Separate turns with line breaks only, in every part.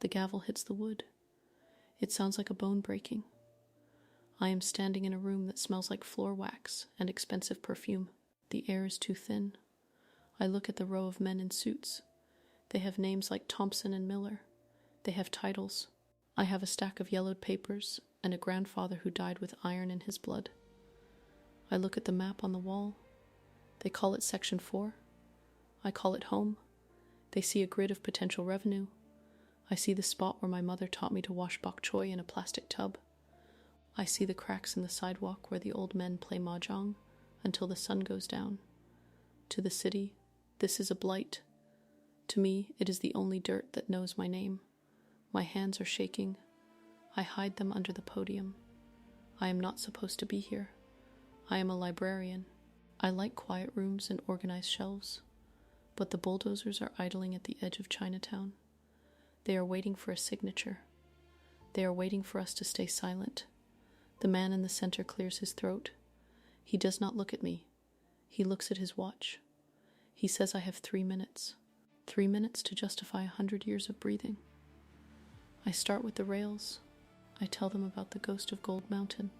The gavel hits the wood. It sounds like a bone breaking. I am standing in a room that smells like floor wax and expensive perfume. The air is too thin. I look at the row of men in suits. They have names like Thompson and Miller. They have titles. I have a stack of yellowed papers and a grandfather who died with iron in his blood. I look at the map on the wall. They call it Section 4. I call it home. They see a grid of potential revenue. I see the spot where my mother taught me to wash bok choy in a plastic tub. I see the cracks in the sidewalk where the old men play mahjong until the sun goes down. To the city, this is a blight. To me, it is the only dirt that knows my name. My hands are shaking. I hide them under the podium. I am not supposed to be here. I am a librarian. I like quiet rooms and organized shelves. But the bulldozers are idling at the edge of Chinatown. They are waiting for a signature. They are waiting for us to stay silent. The man in the center clears his throat. He does not look at me. He looks at his watch. He says I have 3 minutes. 3 minutes to justify 100 years of breathing. I start with the rails. I tell them about the ghost of Gold Mountain.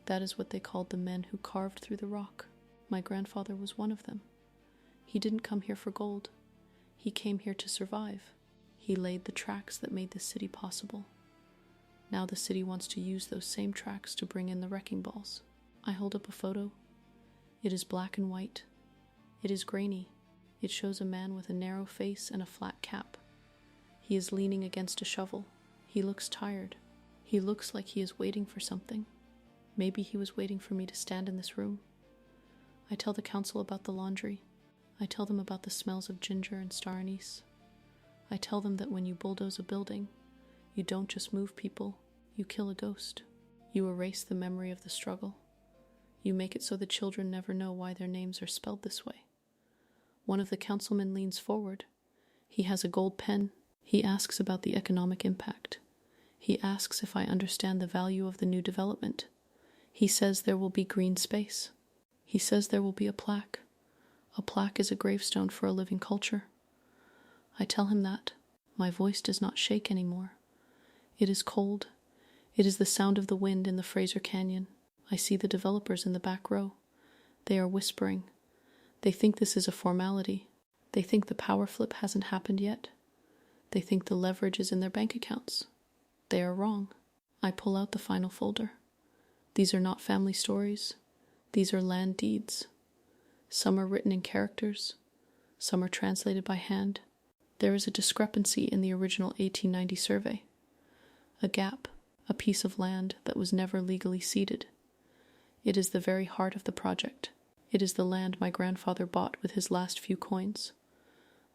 That is what they called the men who carved through the rock. My grandfather was one of them. He didn't come here for gold. He came here to survive. He laid the tracks that made the city possible. Now the city wants to use those same tracks to bring in the wrecking balls. I hold up a photo. It is black and white. It is grainy. It shows a man with a narrow face and a flat cap. He is leaning against a shovel. He looks tired. He looks like he is waiting for something. Maybe he was waiting for me to stand in this room. I tell the council about the laundry. I tell them about the smells of ginger and star anise. I tell them that when you bulldoze a building, you don't just move people, you kill a ghost. You erase the memory of the struggle. You make it so the children never know why their names are spelled this way. One of the councilmen leans forward. He has a gold pen. He asks about the economic impact. He asks if I understand the value of the new development. He says there will be green space. He says there will be a plaque. A plaque is a gravestone for a living culture. I tell him that. My voice does not shake anymore. It is cold. It is the sound of the wind in the Fraser Canyon. I see the developers in the back row. They are whispering. They think this is a formality. They think the power flip hasn't happened yet. They think the leverage is in their bank accounts. They are wrong. I pull out the final folder. These are not family stories. These are land deeds. Some are written in characters. Some are translated by hand. There is a discrepancy in the original 1890 survey. A gap, a piece of land that was never legally ceded. It is the very heart of the project. It is the land my grandfather bought with his last few coins.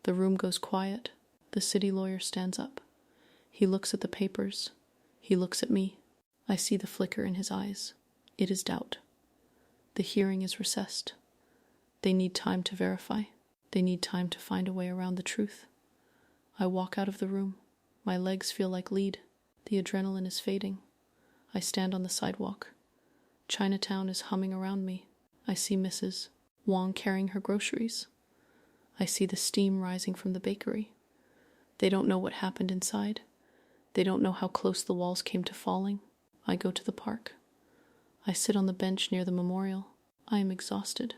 The room goes quiet. The city lawyer stands up. He looks at the papers. He looks at me. I see the flicker in his eyes. It is doubt. The hearing is recessed. They need time to verify. They need time to find a way around the truth. I walk out of the room. My legs feel like lead. The adrenaline is fading. I stand on the sidewalk. Chinatown is humming around me. I see Mrs. Wong carrying her groceries. I see the steam rising from the bakery. They don't know what happened inside. They don't know how close the walls came to falling. I go to the park. I sit on the bench near the memorial. I am exhausted.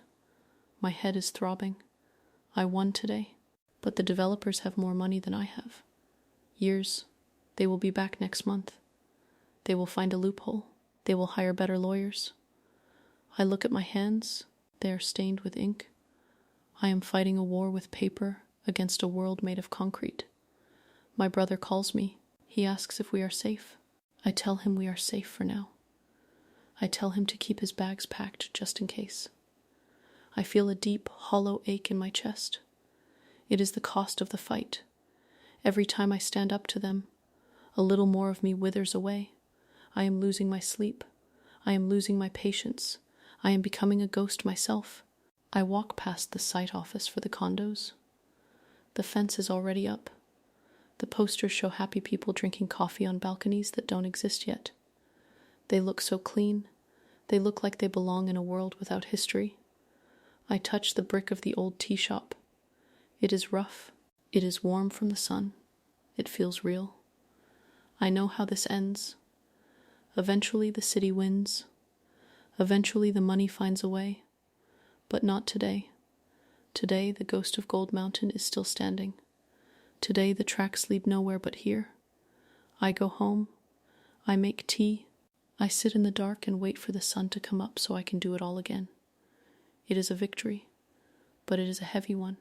My head is throbbing. I won today, but the developers have more money than I have. Years. They will be back next month. They will find a loophole. They will hire better lawyers. I look at my hands. They are stained with ink. I am fighting a war with paper against a world made of concrete. My brother calls me. He asks if we are safe. I tell him we are safe for now. I tell him to keep his bags packed just in case. I feel a deep, hollow ache in my chest. It is the cost of the fight. Every time I stand up to them, a little more of me withers away. I am losing my sleep. I am losing my patience. I am becoming a ghost myself. I walk past the site office for the condos. The fence is already up. The posters show happy people drinking coffee on balconies that don't exist yet. They look so clean. They look like they belong in a world without history. I touch the brick of the old tea shop. It is rough. It is warm from the sun. It feels real. I know how this ends. Eventually the city wins. Eventually the money finds a way. But not today. Today the ghost of Gold Mountain is still standing. Today the tracks lead nowhere but here. I go home. I make tea. I sit in the dark and wait for the sun to come up so I can do it all again. It is a victory, but it is a heavy one.